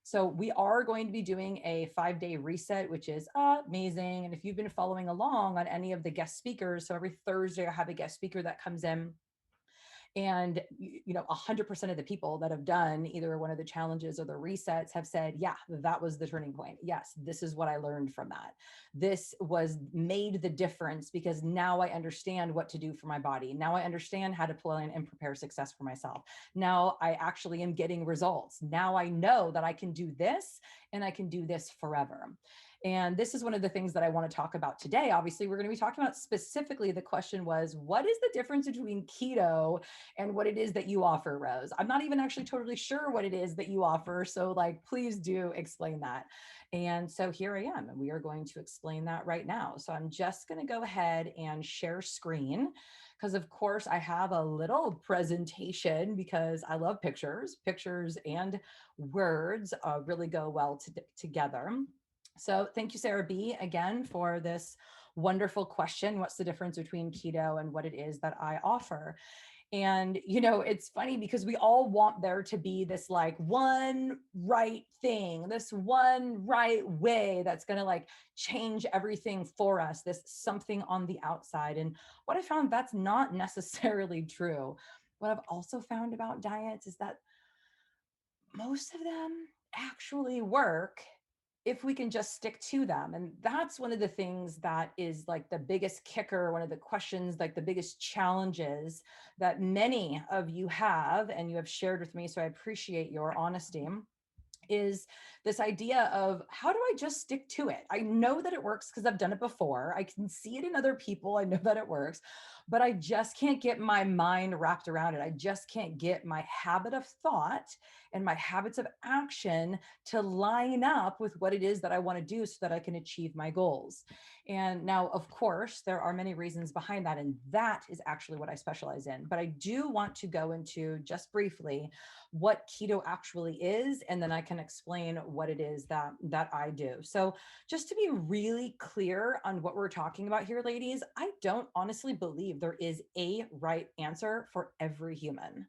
So we are going to be doing a 5-day reset, which is amazing. And if you've been following along on any of the guest speakers, so every Thursday I have a guest speaker that comes in, and 100% of the people that have done either one of the challenges or the resets have said, yeah, that was the turning point. Yes, this is what I learned from that. This was made the difference because now I understand what to do for my body. Now I understand how to plan and prepare success for myself. Now I actually am getting results. Now I know that I can do this and I can do this forever. And this is one of the things that I want to talk about today. Obviously, we're going to be talking about specifically, the question was, what is the difference between keto and what it is that you offer, Rose? I'm not even actually totally sure what it is that you offer. So like, please do explain that. And so here I am, and we are going to explain that right now. So I'm just going to go ahead and share screen because of course I have a little presentation because I love pictures. Pictures and words really go well together. So thank you, Sarah B, again, for this wonderful question. What's the difference between keto and what it is that I offer? And, it's funny because we all want there to be this like one right thing, this one right way that's going to like change everything for us, this something on the outside. And what I found, that's not necessarily true. What I've also found about diets is that most of them actually work if we can just stick to them. And that's one of the things that is like the biggest kicker, one of the questions, like the biggest challenges that many of you have, and you have shared with me. So I appreciate your honesty, is this idea of how do I just stick to it? I know that it works because I've done it before. I can see it in other people. I know that it works, but I just can't get my mind wrapped around it. I just can't get my habit of thought and my habits of action to line up with what it is that I want to do so that I can achieve my goals. And now, of course, there are many reasons behind that. And that is actually what I specialize in. But I do want to go into just briefly what keto actually is, and then I can explain what it is that I do. So just to be really clear on what we're talking about here, ladies, I don't honestly believe there is a right answer for every human.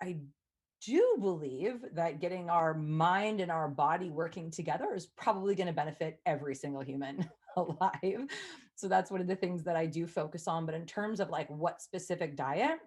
I do believe that getting our mind and our body working together is probably going to benefit every single human alive. So that's one of the things that I do focus on. But in terms of like what specific diet,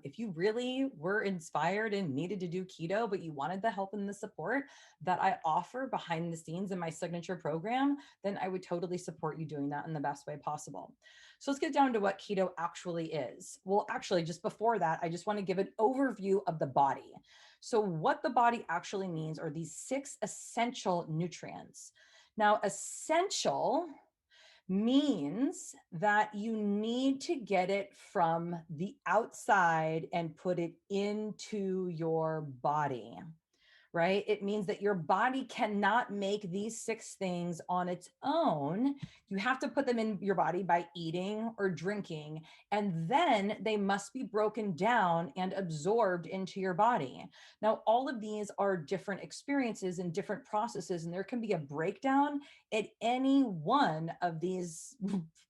if you really were inspired and needed to do keto, but you wanted the help and the support that I offer behind the scenes in my signature program, then I would totally support you doing that in the best way possible. So let's get down to what keto actually is. Well, actually, just before that, I just want to give an overview of the body. So what the body actually means are these 6 essential nutrients. Now, essential means that you need to get it from the outside and put it into your body, right? It means that your body cannot make these 6 things on its own. You have to put them in your body by eating or drinking, and then they must be broken down and absorbed into your body. Now, all of these are different experiences and different processes, and there can be a breakdown at any one of these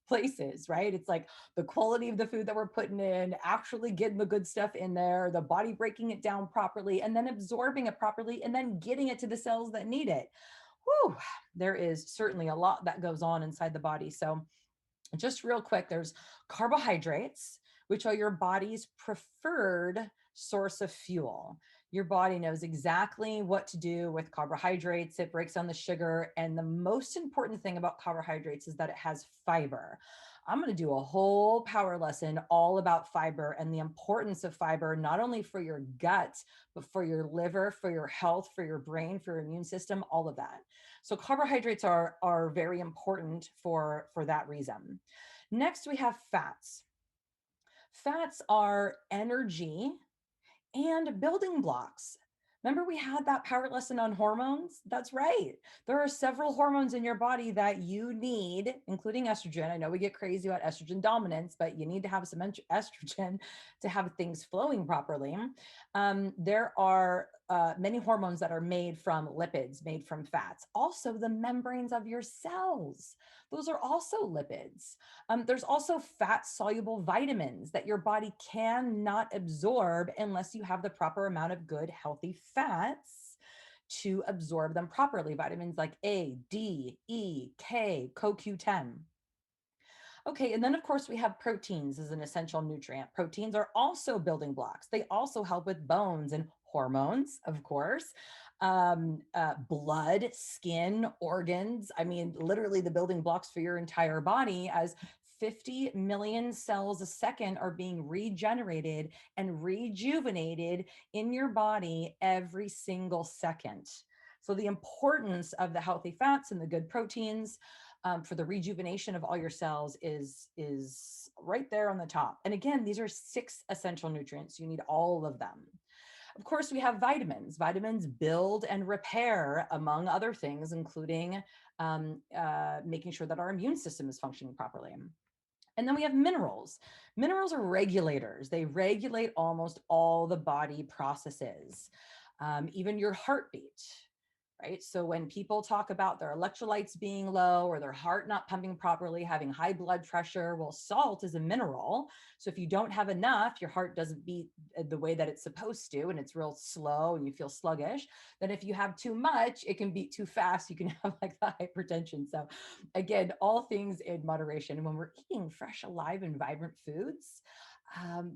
places, right? It's like the quality of the food that we're putting in, actually getting the good stuff in there, the body breaking it down properly, and then absorbing it properly, and then getting it to the cells that need it. Whew, there is certainly a lot that goes on inside the body. So just real quick, there's carbohydrates, which are your body's preferred source of fuel. Your body knows exactly what to do with carbohydrates. It breaks down the sugar. And the most important thing about carbohydrates is that it has fiber. I'm going to do a whole power lesson all about fiber and the importance of fiber, not only for your gut, but for your liver, for your health, for your brain, for your immune system, all of that. So carbohydrates are very important for that reason. Next, we have fats. Fats are energy and building blocks. Remember, we had that power lesson on hormones? That's right. There are several hormones in your body that you need, including estrogen. I know we get crazy about estrogen dominance, but you need to have some estrogen to have things flowing properly. There are many hormones that are made from lipids, made from fats. Also, the membranes of your cells, those are also lipids. There's also fat soluble vitamins that your body cannot absorb unless you have the proper amount of good, healthy fats to absorb them properly. Vitamins like A, D, E, K, CoQ10. Okay, and then of course we have proteins as an essential nutrient. Proteins are also building blocks. They also help with bones and hormones, of course, blood, skin, organs. I mean, literally the building blocks for your entire body, as 50 million cells a second are being regenerated and rejuvenated in your body every single second. So the importance of the healthy fats and the good proteins for the rejuvenation of all your cells is right there on the top. And again, these are 6 essential nutrients. You need all of them. Of course, we have vitamins. Vitamins build and repair, among other things, including making sure that our immune system is functioning properly. And then we have minerals. Minerals are regulators. They regulate almost all the body processes, even your heartbeat, right? So when people talk about their electrolytes being low or their heart not pumping properly, having high blood pressure, well, salt is a mineral. So if you don't have enough, your heart doesn't beat the way that it's supposed to, and it's real slow and you feel sluggish. Then if you have too much, it can beat too fast. You can have like the hypertension. So again, all things in moderation. When we're eating fresh, alive, and vibrant foods,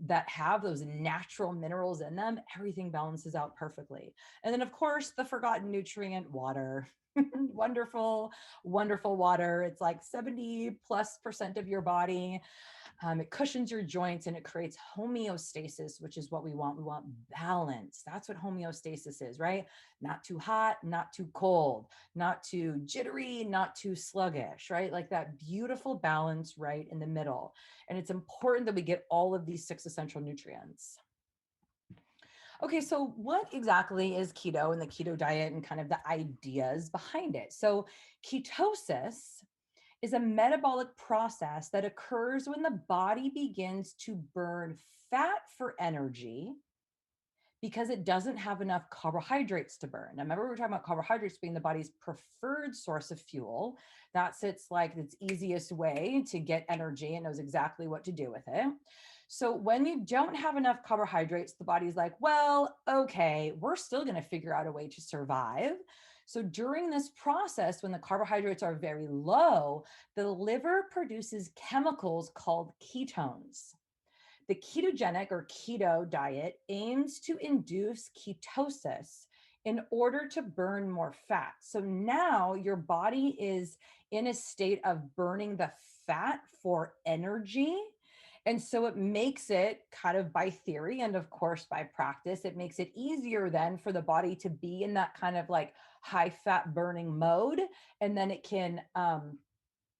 that have those natural minerals in them, everything balances out perfectly. And then, of course, the forgotten nutrient, water. Wonderful, wonderful water. It's like 70+% of your body. It cushions your joints and it creates homeostasis, which is what we want. We want balance. That's what homeostasis is, right? Not too hot, not too cold, not too jittery, not too sluggish, right? Like that beautiful balance right in the middle. And it's important that we get all of these 6 essential nutrients. Okay, so what exactly is keto and the keto diet and kind of the ideas behind it? So, ketosis is a metabolic process that occurs when the body begins to burn fat for energy because it doesn't have enough carbohydrates to burn. Now, remember, we were talking about carbohydrates being the body's preferred source of fuel. That's its like its easiest way to get energy and knows exactly what to do with it. So when you don't have enough carbohydrates, the body's like, well, okay, we're still going to figure out a way to survive. So during this process, when the carbohydrates are very low, the liver produces chemicals called ketones. The ketogenic or keto diet aims to induce ketosis in order to burn more fat. So now your body is in a state of burning the fat for energy. And so it makes it kind of by theory and of course by practice, it makes it easier then for the body to be in that kind of like high fat burning mode. And then it can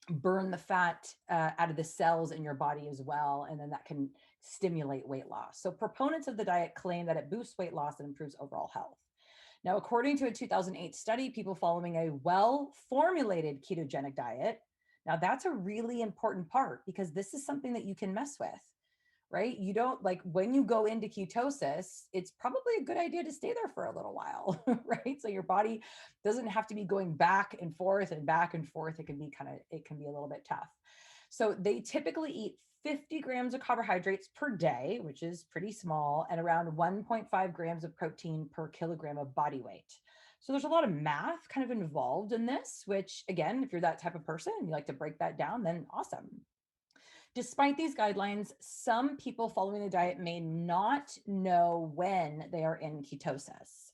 burn the fat out of the cells in your body as well. And then that can stimulate weight loss. So proponents of the diet claim that it boosts weight loss and improves overall health. Now, according to a 2008 study, people following a well-formulated ketogenic diet, now that's a really important part because this is something that you can mess with, right? You don't like when you go into ketosis, it's probably a good idea to stay there for a little while, right? So your body doesn't have to be going back and forth and back and forth. It can be it can be a little bit tough. So they typically eat 50 grams of carbohydrates per day, which is pretty small, and around 1.5 grams of protein per kilogram of body weight. So there's a lot of math kind of involved in this, which again, if you're that type of person and you like to break that down, then awesome. Despite these guidelines, some people following the diet may not know when they are in ketosis.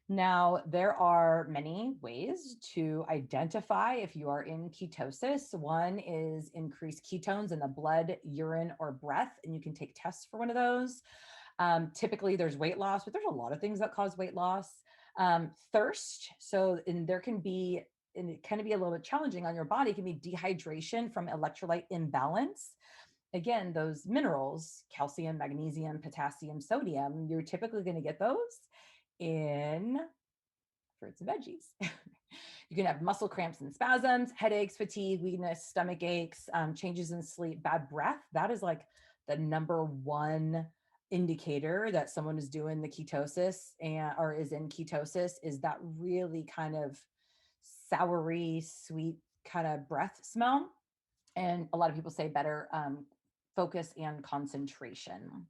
Now, there are many ways to identify if you are in ketosis. One is increased ketones in the blood, urine, or breath, and you can take tests for one of those. Typically, there's weight loss, but there's a lot of things that cause weight loss. Thirst. So, and there can be, and it can be a little bit challenging on your body, it can be dehydration from electrolyte imbalance. Again, those minerals, calcium, magnesium, potassium, sodium, you're typically going to get those in fruits and veggies. You can have muscle cramps and spasms, headaches, fatigue, weakness, stomach aches, changes in sleep, bad breath. That is like the number one indicator that someone is doing the ketosis and or is in ketosis, is that really kind of soury, sweet kind of breath smell. And a lot of people say better focus and concentration.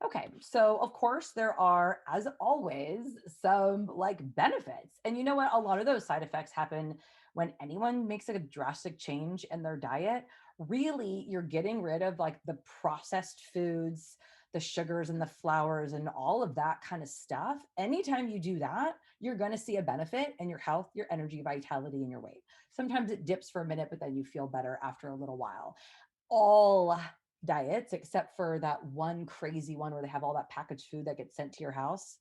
Okay, so of course there are, as always, some like benefits. And you know what? A lot of those side effects happen when anyone makes a drastic change in their diet. Really, you're getting rid of like the processed foods, the sugars and the flours and all of that kind of stuff. Anytime you do that, you're going to see a benefit in your health, your energy, vitality, and your weight. Sometimes it dips for a minute, but then you feel better after a little while. All diets, except for that one crazy one where they have all that packaged food that gets sent to your house.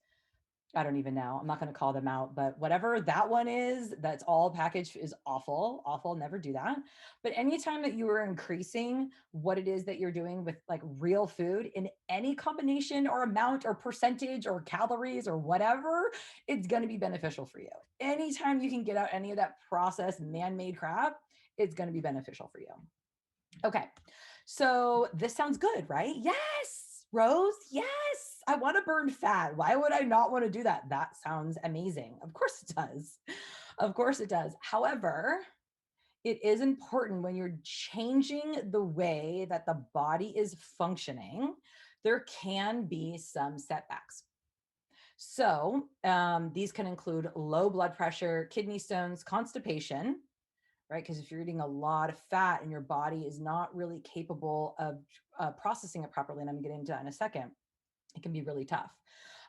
I don't even know. I'm not going to call them out, but whatever that one is, that's all packaged is awful. Awful. Never do that. But anytime that you are increasing what it is that you're doing with like real food in any combination or amount or percentage or calories or whatever, it's going to be beneficial for you. Anytime you can get out any of that processed man made crap, it's going to be beneficial for you. Okay. So this sounds good, right? Yes, Rose. Yes. I want to burn fat. Why would I not want to do that? That sounds amazing. Of course it does. Of course it does. However, it is important when you're changing the way that the body is functioning, there can be some setbacks. So these can include low blood pressure, kidney stones, constipation, right? Because if you're eating a lot of fat and your body is not really capable of processing it properly, and I'm going to get into that in a second, it can be really tough.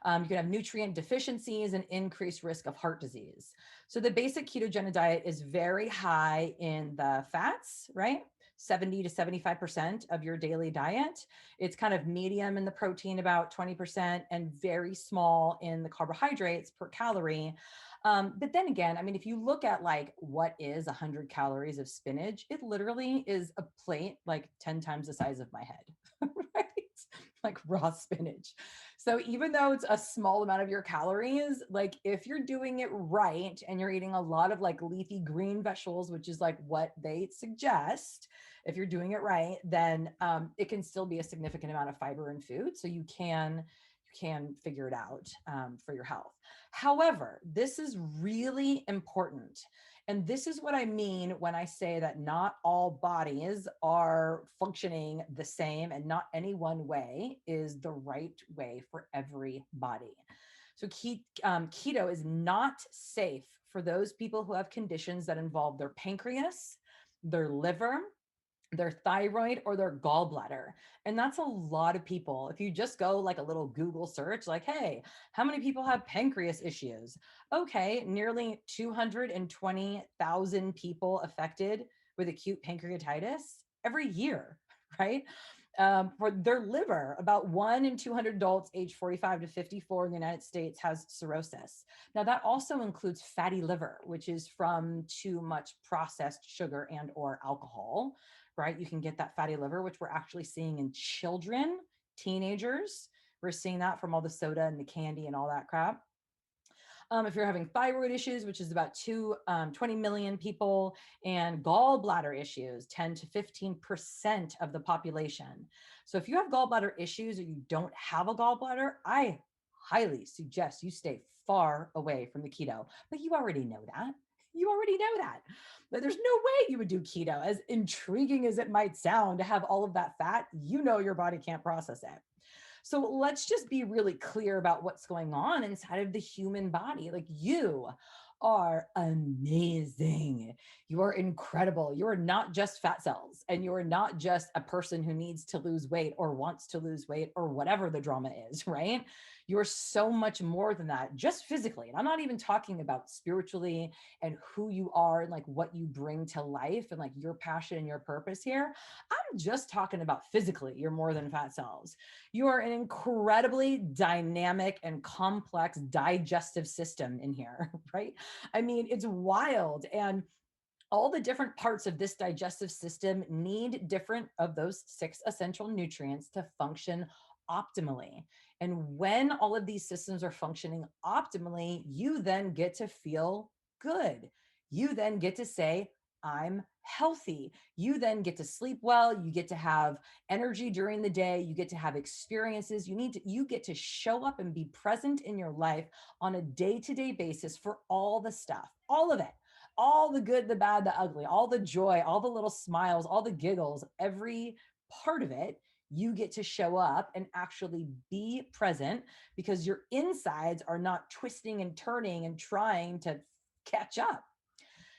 You can have nutrient deficiencies and increased risk of heart disease. So the basic ketogenic diet is very high in the fats, right? 70 to 75% of your daily diet. It's kind of medium in the protein, about 20%, and very small in the carbohydrates per calorie. But then again, I mean, if you look at like what is 100 calories of spinach, it literally is a plate like 10 times the size of my head, right? Like raw spinach. So even though it's a small amount of your calories, like if you're doing it right and you're eating a lot of like leafy green vegetables, which is like what they suggest, if you're doing it right, then it can still be a significant amount of fiber in food. So you can figure it out for your health. However, this is really important. And this is what I mean when I say that not all bodies are functioning the same and not any one way is the right way for every body. So keto is not safe for those people who have conditions that involve their pancreas, their liver, their thyroid, or their gallbladder. And that's a lot of people. If you just go like a little Google search, like, hey, how many people have pancreas issues? Okay, nearly 220,000 people affected with acute pancreatitis every year, right? For their liver, about 1 in 200 adults aged 45 to 54 in the United States has cirrhosis. Now, that also includes fatty liver, which is from too much processed sugar and or alcohol, right? You can get that fatty liver, which we're actually seeing in children, teenagers. We're seeing that from all the soda and the candy and all that crap. If you're having thyroid issues, which is about 20 million people, and gallbladder issues, 10 to 15% of the population. So if you have gallbladder issues or you don't have a gallbladder, I highly suggest you stay far away from the keto. But you already know that. You already know that. But there's no way you would do keto, as intriguing as it might sound to have all of that fat. You know your body can't process it. So let's just be really clear about what's going on inside of the human body. Like you are amazing. You are incredible. You are not just fat cells, and you are not just a person who needs to lose weight or wants to lose weight or whatever the drama is, right? You're so much more than that, just physically. And I'm not even talking about spiritually and who you are and like what you bring to life and like your passion and your purpose here. I'm just talking about physically. You're more than fat cells. You are an incredibly dynamic and complex digestive system in here, right? I mean, it's wild. And all the different parts of this digestive system need different of those 6 essential nutrients to function optimally. And when all of these systems are functioning optimally, you then get to feel good. You then get to say, I'm healthy. You then get to sleep well. You get to have energy during the day. You get to have experiences. You get to show up and be present in your life on a day-to-day basis for all the stuff, all of it, all the good, the bad, the ugly, all the joy, all the little smiles, all the giggles, every part of it. You get to show up and actually be present because your insides are not twisting and turning and trying to catch up.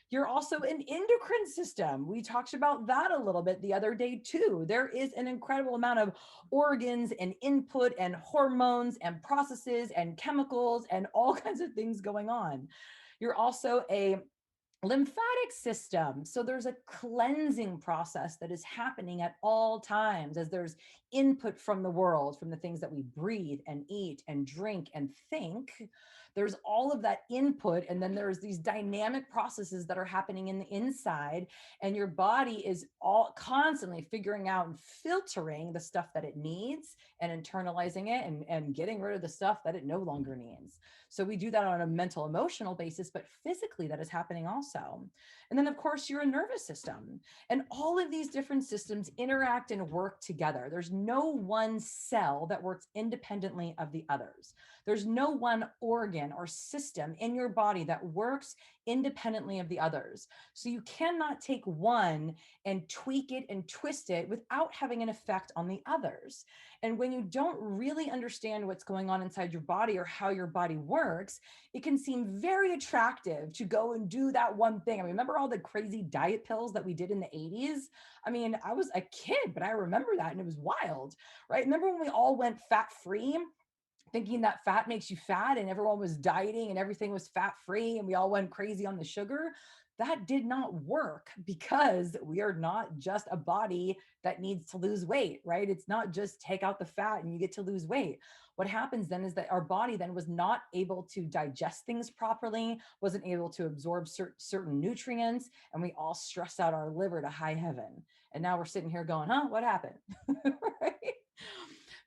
You're also an endocrine system. We talked about that a little bit the other day too. There is an incredible amount of organs and input and hormones and processes and chemicals and all kinds of things going on. You're also a lymphatic system. So there's a cleansing process that is happening at all times as there's input from the world, from the things that we breathe and eat and drink and think. There's all of that input. And then there's these dynamic processes that are happening in the inside. And your body is all constantly figuring out and filtering the stuff that it needs and internalizing it and getting rid of the stuff that it no longer needs. So we do that on a mental, emotional basis, but physically that is happening also. And then, of course, you're a nervous system. And all of these different systems interact and work together. There's no one cell that works independently of the others. There's no one organ or system in your body that works independently of the others. So you cannot take one and tweak it and twist it without having an effect on the others. And when you don't really understand what's going on inside your body or how your body works, it can seem very attractive to go and do that one thing. I mean, remember all the crazy diet pills that we did in the 80s? I mean, I was a kid, but I remember that and it was wild, right? Remember when we all went fat free? Thinking that fat makes you fat and everyone was dieting and everything was fat free and we all went crazy on the sugar. That did not work because we are not just a body that needs to lose weight, right? It's not just take out the fat and you get to lose weight. What happens then is that our body then was not able to digest things properly, wasn't able to absorb certain nutrients, and we all stress out our liver to high heaven. And now we're sitting here going, huh, what happened? Right?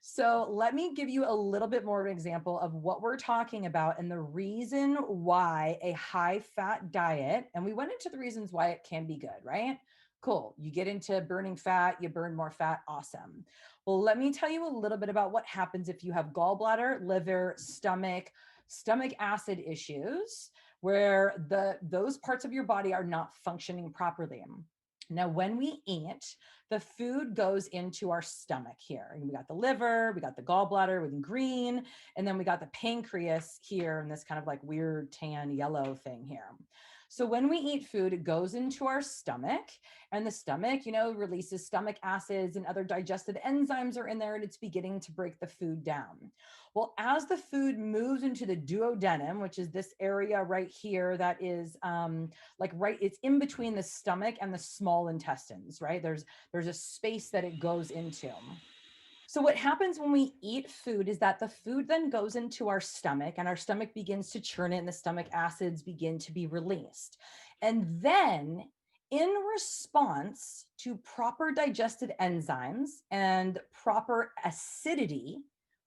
So let me give you a little bit more of an example of what we're talking about and the reason why a high fat diet, and we went into the reasons why it can be good, right? Cool. You get into burning fat, you burn more fat. Awesome. Well, let me tell you a little bit about what happens if you have gallbladder, liver, stomach acid issues, where those parts of your body are not functioning properly. Now, when we eat, the food goes into our stomach here. And we got the liver, we got the gallbladder with green, and then we got the pancreas here in this kind of like weird tan yellow thing here. So when we eat food, it goes into our stomach, and the stomach, releases stomach acids and other digestive enzymes are in there, and it's beginning to break the food down. Well, as the food moves into the duodenum, which is this area right here that is it's in between the stomach and the small intestines, right? There's a space that it goes into. So what happens when we eat food is that the food then goes into our stomach and our stomach begins to churn it and the stomach acids begin to be released. And then in response to proper digested enzymes and proper acidity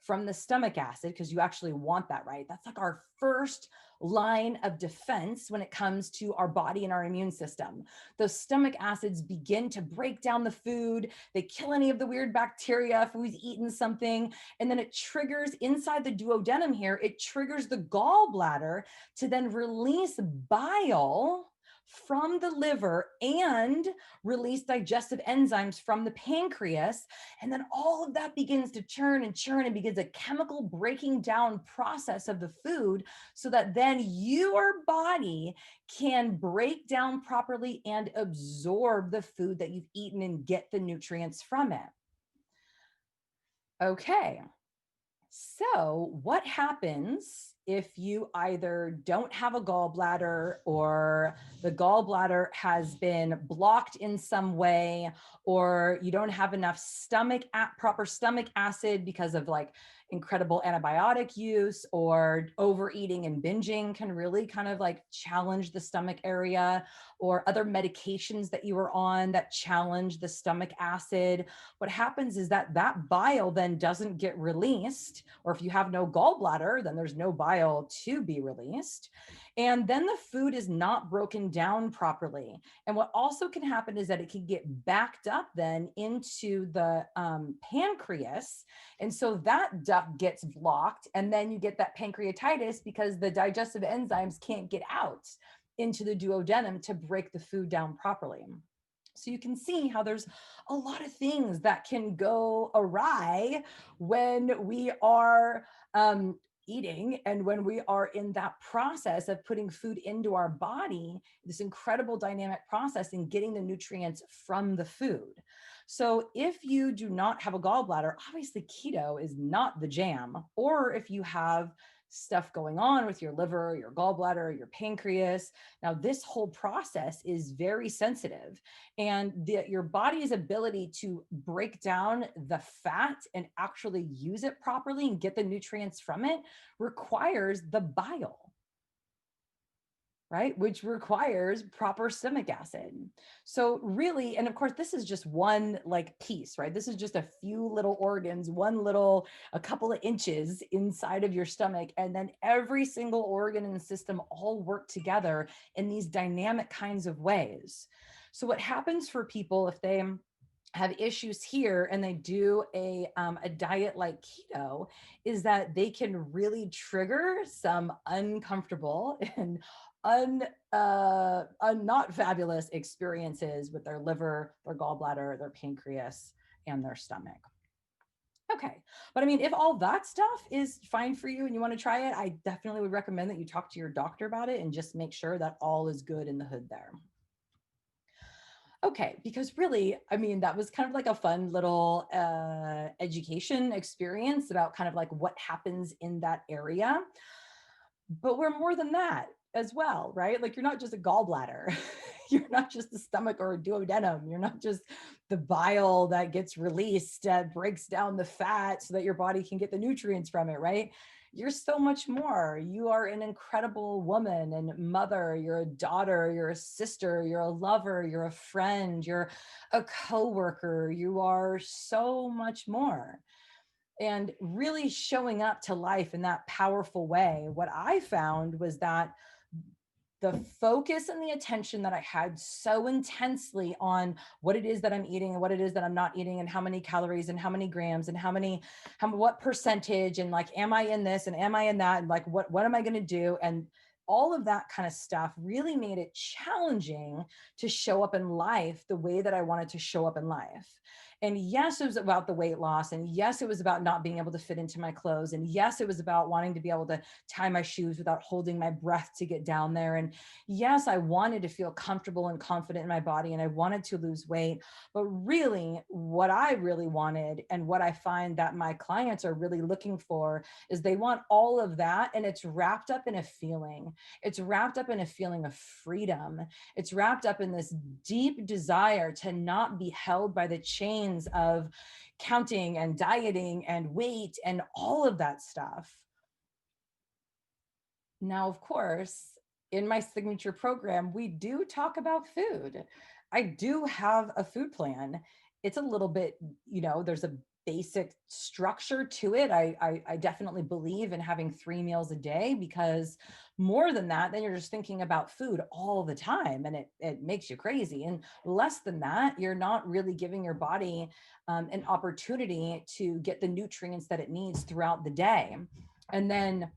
from the stomach acid, because you actually want that, right? That's like our first line of defense when it comes to our body and our immune system. Those stomach acids begin to break down the food. They kill any of the weird bacteria if we've eaten something. And then it triggers inside the duodenum here, it triggers the gallbladder to then release bile from the liver and release digestive enzymes from the pancreas. And then all of that begins to churn and begins a chemical breaking down process of the food so that then your body can break down properly and absorb the food that you've eaten and get the nutrients from it. Okay. So what happens if you either don't have a gallbladder or the gallbladder has been blocked in some way, or you don't have enough proper stomach acid because of like incredible antibiotic use, or overeating and binging can really kind of like challenge the stomach area, or other medications that you were on that challenge the stomach acid? What happens is that bile then doesn't get released, or if you have no gallbladder, then there's no bile to be released. And then the food is not broken down properly. And what also can happen is that it can get backed up then into the pancreas. And so that duct gets blocked. And then you get that pancreatitis because the digestive enzymes can't get out into the duodenum to break the food down properly. So you can see how there's a lot of things that can go awry when we are eating and when we are in that process of putting food into our body, this incredible dynamic process in getting the nutrients from the food. So if you do not have a gallbladder, obviously keto is not the jam. Or if you have stuff going on with your liver, your gallbladder, your pancreas. Now, this whole process is very sensitive, and your body's ability to break down the fat and actually use it properly and get the nutrients from it requires the bile, right? Which requires proper stomach acid. So really, and of course, this is just one like piece, right? This is just a few little organs, a couple of inches inside of your stomach. And then every single organ in the system all work together in these dynamic kinds of ways. So what happens for people if they have issues here and they do a diet like keto is that they can really trigger some uncomfortable and not fabulous experiences with their liver, their gallbladder, their pancreas, and their stomach. Okay. But I mean, if all that stuff is fine for you and you want to try it, I definitely would recommend that you talk to your doctor about it and just make sure that all is good in the hood there. Okay, because really, I mean, that was kind of like a fun little education experience about kind of like what happens in that area. But we're more than that as well, right? Like you're not just a gallbladder. You're not just the stomach or a duodenum. You're not just the bile that gets released, breaks down the fat so that your body can get the nutrients from it, right? You're so much more. You are an incredible woman and mother. You're a daughter. You're a sister. You're a lover. You're a friend. You're a coworker. You are so much more. And really showing up to life in that powerful way. What I found was that the focus and the attention that I had so intensely on what it is that I'm eating and what it is that I'm not eating and how many calories and how many grams and what percentage and like, am I in this and am I in that? And like, what am I going to do? And all of that kind of stuff really made it challenging to show up in life the way that I wanted to show up in life. And yes, it was about the weight loss. And yes, it was about not being able to fit into my clothes. And yes, it was about wanting to be able to tie my shoes without holding my breath to get down there. And yes, I wanted to feel comfortable and confident in my body and I wanted to lose weight. But really, what I really wanted and what I find that my clients are really looking for is they want all of that. And it's wrapped up in a feeling. It's wrapped up in a feeling of freedom. It's wrapped up in this deep desire to not be held by the chains of counting and dieting and weight and all of that stuff. Now, of course, in my signature program, we do talk about food. I do have a food plan. It's a little bit, there's a basic structure to it. I definitely believe in having 3 meals a day because more than that, then you're just thinking about food all the time and it makes you crazy. And less than that, you're not really giving your body an opportunity to get the nutrients that it needs throughout the day. And then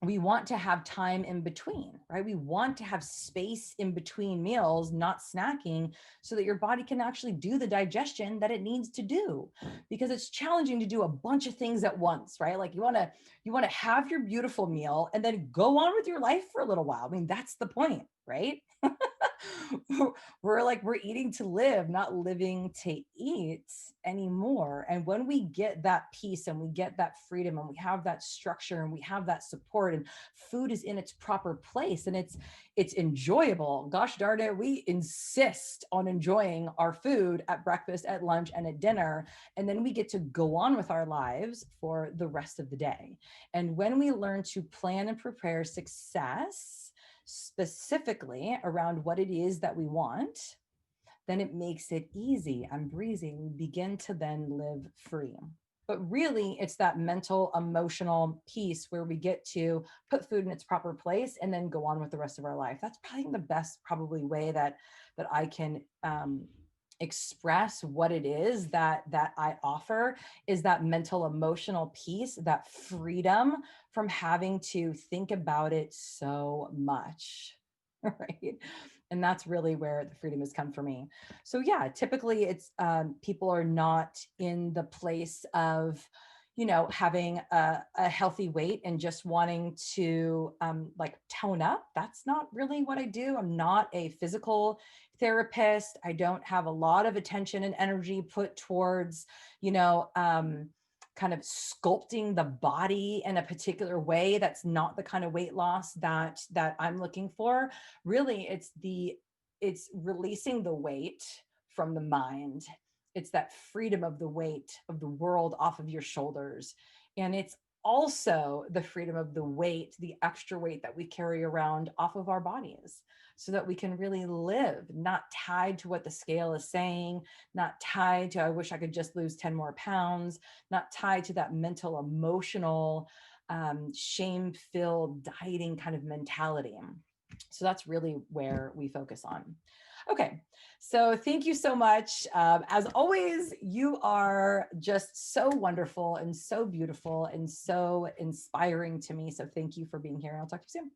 we want to have time in between, right? We want to have space in between meals, not snacking, so that your body can actually do the digestion that it needs to do. Because it's challenging to do a bunch of things at once, right? Like you want to have your beautiful meal and then go on with your life for a little while. I mean, that's the point, right? we're eating to live, not living to eat anymore. And when we get that peace and we get that freedom and we have that structure and we have that support and food is in its proper place and it's enjoyable, gosh darn it, we insist on enjoying our food at breakfast, at lunch, and at dinner. And then we get to go on with our lives for the rest of the day. And when we learn to plan and prepare success specifically around what it is that we want, then it makes it easy and breezy. We begin to then live free. But really, it's that mental, emotional piece where we get to put food in its proper place and then go on with the rest of our life. That's probably the best, probably way that I can express what it is that I offer, is that mental emotional piece, that freedom from having to think about it so much. right? And that's really where the freedom has come for me. So yeah, typically it's people are not in the place of, having a healthy weight and just wanting to like tone up. That's not really what I do. I'm not a physical therapist. I don't have a lot of attention and energy put towards, you know, um, kind of sculpting the body in a particular way. That's not the kind of weight loss that I'm looking for. Really, it's releasing the weight from the mind. It's that freedom of the weight of the world off of your shoulders. And it's also the freedom of the weight, the extra weight that we carry around off of our bodies, so that we can really live, not tied to what the scale is saying, not tied to, I wish I could just lose 10 more pounds, not tied to that mental, emotional, shame filled dieting kind of mentality. So that's really where we focus on. Okay, so thank you so much. As always, you are just so wonderful and so beautiful and so inspiring to me. So thank you for being here. I'll talk to you soon.